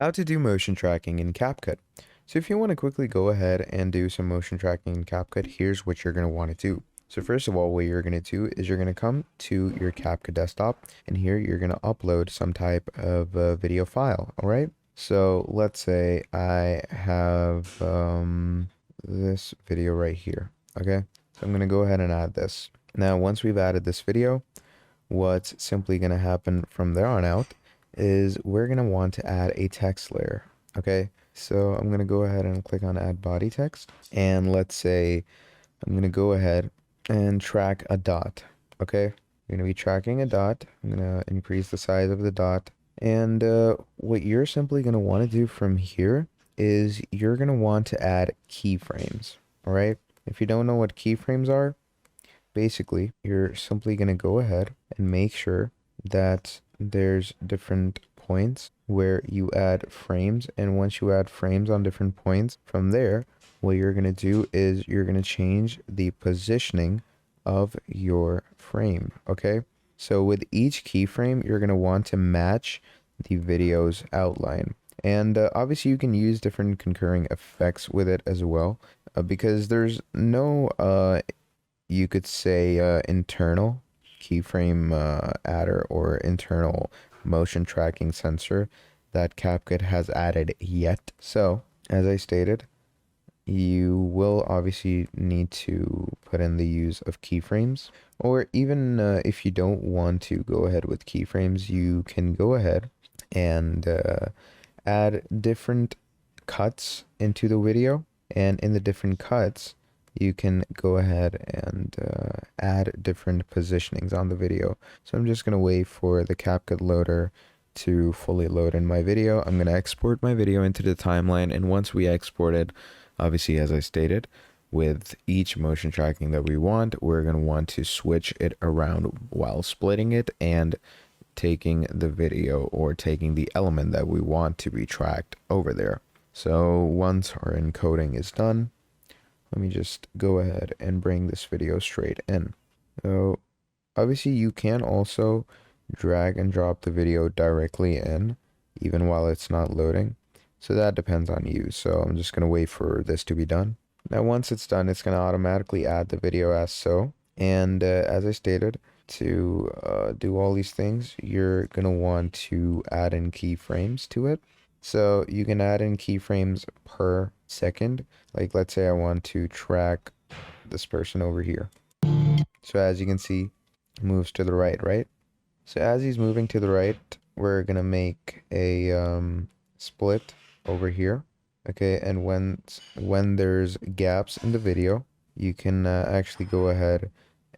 How to do motion tracking in CapCut. So if you want to quickly go ahead and do some motion tracking in CapCut, here's what you're going to want to do. So first of all, what you're going to do is you're going to come to your CapCut desktop, and here you're going to upload some type of video file, all right? So let's say I have this video right here, okay? So I'm going to go ahead and add this. Now, once we've added this video, what's simply going to happen from there on out is we're going to want to add a text layer. Okay, so I'm going to go ahead and click on add body text, and let's say I'm going to go ahead and track a dot. Okay, you're going to be tracking a dot. I'm going to increase the size of the dot, and what you're simply going to want to do from here is you're going to want to add keyframes. All right, if you don't know what keyframes are, basically you're simply going to go ahead and make sure that there's different points where you add frames, and once you add frames on different points, from there what you're going to do is you're going to change the positioning of your frame. Okay, so with each keyframe you're going to want to match the video's outline, and obviously you can use different concurring effects with it as well, because there's no you could say internal keyframe adder or internal motion tracking sensor that CapCut has added yet. So, as I stated, you will obviously need to put in the use of keyframes, or even if you don't want to go ahead with keyframes, you can go ahead and add different cuts into the video, and in the different cuts you can go ahead and add different positionings on the video. So I'm just going to wait for the CapCut loader to fully load in my video. I'm going to export my video into the timeline, and once we export it, obviously as I stated, with each motion tracking that we want, we're going to want to switch it around while splitting it and taking the video or taking the element that we want to be tracked over there. So once our encoding is done, let me just go ahead and bring this video straight in. So obviously you can also drag and drop the video directly in even while it's not loading. So that depends on you. So I'm just going to wait for this to be done. Now once it's done, it's going to automatically add the video as so. And as I stated, to do all these things, you're going to want to add in keyframes to it. So you can add in keyframes per second. Like let's say I want to track this person over here. So as you can see, he moves to the right, right? So as he's moving to the right, we're gonna make a split over here. Okay, and when there's gaps in the video, you can actually go ahead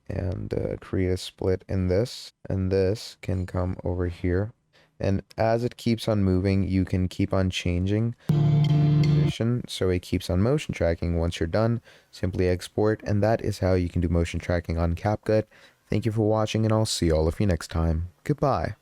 and create a split in this, and this can come over here. And as it keeps on moving, you can keep on changing position, so it keeps on motion tracking. Once you're done, simply export, and that is how you can do motion tracking on CapCut. Thank you for watching, and I'll see all of you next time. Goodbye.